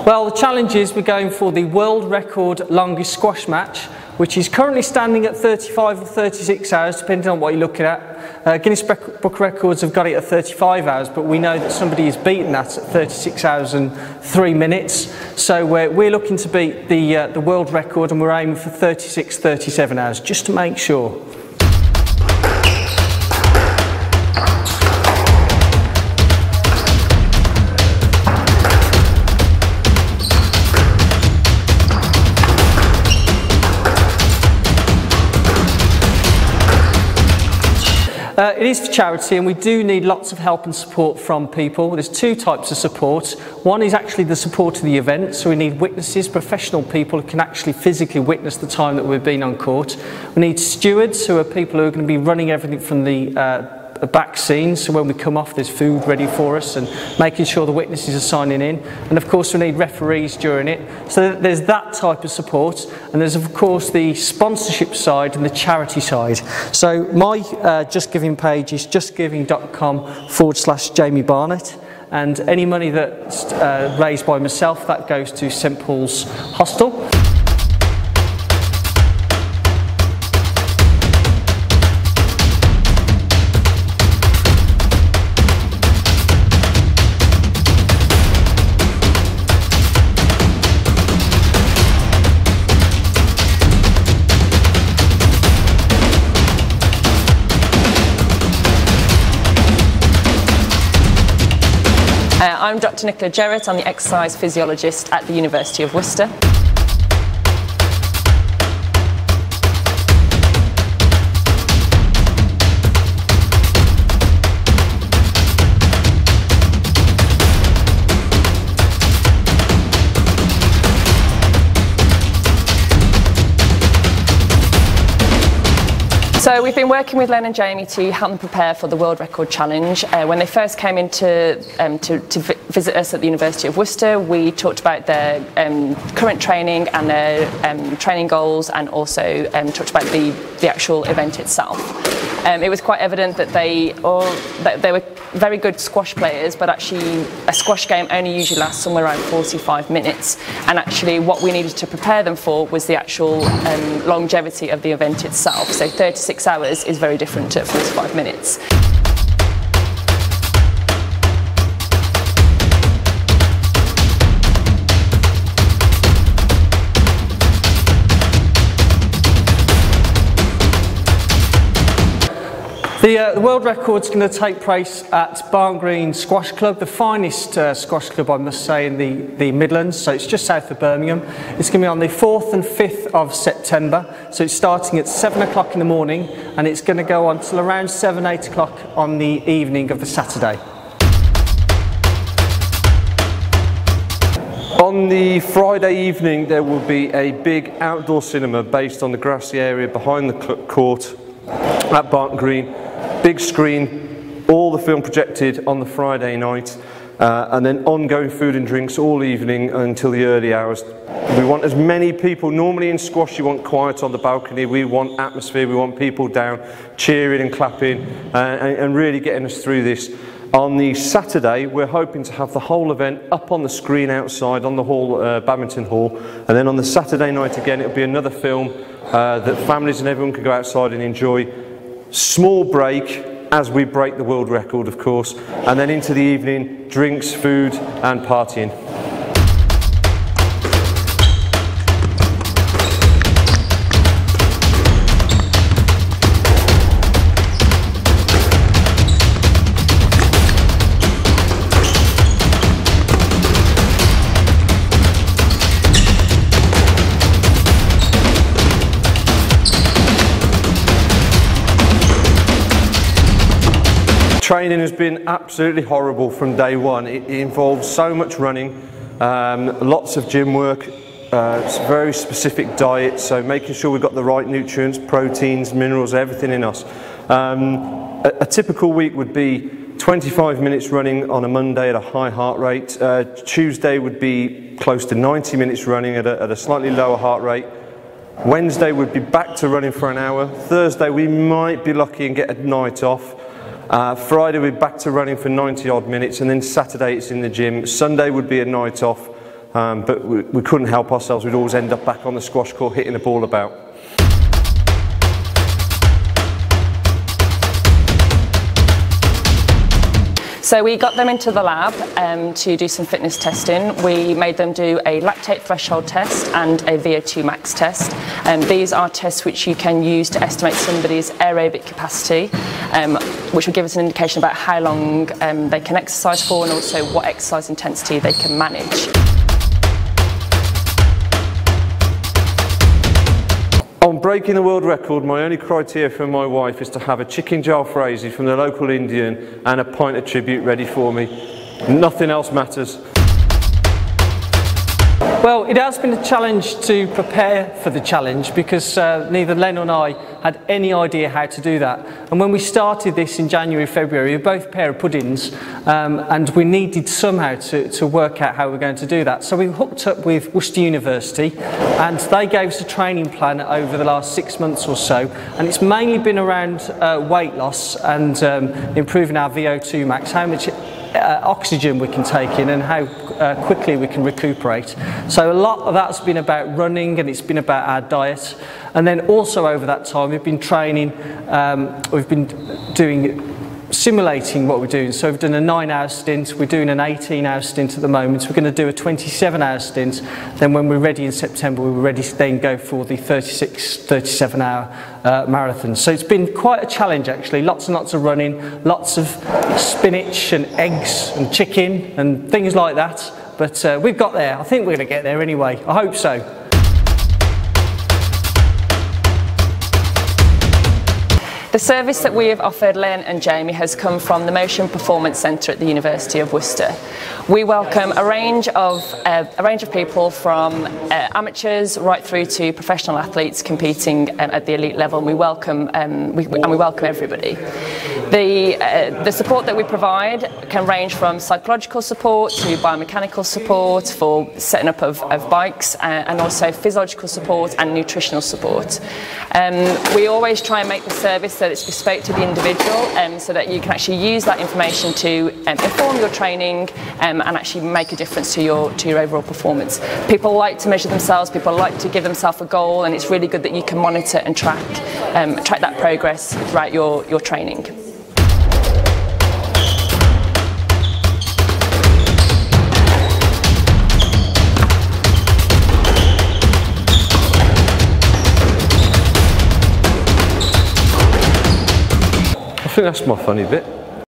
Well, the challenge is we're going for the world record longest squash match, which is currently standing at 35 or 36 hours, depending on what you're looking at. Guinness Book of Records have got it at 35 hours, but we know that somebody has beaten that at 36 hours and 3 minutes. So we're looking to beat the world record, and we're aiming for 36, 37 hours, just to make sure. It is for charity, and we do need lots of help and support from people. There's two types of support. One is actually the support of the event, so we need witnesses, professional people who can actually physically witness the time that we've been on court. We need stewards, who are people who are going to be running everything from the back scene, so when we come off there's food ready for us and making sure the witnesses are signing in, and of course we need referees during it. So there's that type of support, and there's of course the sponsorship side and the charity side. So my Just Giving page is justgiving.com/Jamie Barnett, and any money that's raised by myself, that goes to St Paul's Hostel. I'm Dr. Nicola Jarrett. I'm the exercise physiologist at the University of Worcester. So we've been working with Len and Jamie to help them prepare for the World Record Challenge. When they first came in to visit us at the University of Worcester, we talked about their current training and their training goals, and also talked about the actual event itself. It was quite evident that they were very good squash players, but actually a squash game only usually lasts somewhere around 45 minutes, and actually what we needed to prepare them for was the actual longevity of the event itself. So 36 hours is very different to 45 minutes. The world record's going to take place at Barnt Green Squash Club, the finest squash club, I must say, in the Midlands. So it's just south of Birmingham. It's going to be on the 4th and 5th of September. So it's starting at 7 o'clock in the morning, and it's going to go on till around 7, 8 o'clock on the evening of the Saturday. On the Friday evening, there will be a big outdoor cinema based on the grassy area behind the court at Barnt Green. Big screen, all the film projected on the Friday night, and then ongoing food and drinks all evening until the early hours. We want as many people. Normally in squash you want quiet on the balcony, we want atmosphere, we want people down cheering and clapping and really getting us through this. On the Saturday we're hoping to have the whole event up on the screen outside on the hall, badminton hall, and then on the Saturday night again it'll be another film that families and everyone can go outside and enjoy. Small break as we break the world record, of course, and then into the evening, drinks, food and partying. Training has been absolutely horrible from day one. It involves so much running, lots of gym work, it's a very specific diet, so making sure we've got the right nutrients, proteins, minerals, everything in us. A typical week would be 25 minutes running on a Monday at a high heart rate. Tuesday would be close to 90 minutes running at a slightly lower heart rate. Wednesday would be back to running for an hour. Thursday we might be lucky and get a night off. Friday we're back to running for 90 odd minutes, and then Saturday it's in the gym. Sunday would be a night off, but we couldn't help ourselves. We'd always end up back on the squash court hitting the ball about. So we got them into the lab to do some fitness testing. We made them do a lactate threshold test and a VO2 max test. These are tests which you can use to estimate somebody's aerobic capacity, which will give us an indication about how long they can exercise for and also what exercise intensity they can manage. On breaking the world record, my only criteria for my wife is to have a chicken jalfrezi from the local Indian and a pint of tribute ready for me. Nothing else matters. Well, it has been a challenge to prepare for the challenge because neither Len nor I had any idea how to do that. And when we started this in January, February, we were both a pair of puddings and we needed somehow to work out how we're going to do that. So we hooked up with Worcester University and they gave us a training plan over the last 6 months or so. And it's mainly been around weight loss and improving our VO2 max, how much oxygen we can take in and how quickly we can recuperate. So a lot of that's been about running and it's been about our diet. And then also over that time we've been training, we've been simulating what we're doing. So we've done a 9-hour stint, we're doing an 18-hour stint at the moment, we're going to do a 27-hour stint, then when we're ready in September we're ready to then go for the 37-hour marathon. So it's been quite a challenge actually, lots and lots of running, lots of spinach and eggs and chicken and things like that, but we've got there. I think we're going to get there anyway, I hope so. The service that we have offered Len and Jamie has come from the Motion Performance Centre at the University of Worcester. We welcome a range of people from amateurs right through to professional athletes competing at the elite level. And we welcome everybody. The support that we provide can range from psychological support to biomechanical support for setting up of bikes and also physiological support and nutritional support. We always try and make the service that it's bespoke to the individual so that you can actually use that information to inform your training and actually make a difference to your overall performance. People like to measure themselves, people like to give themselves a goal, and it's really good that you can monitor and track that progress throughout your training. I think that's my funny bit.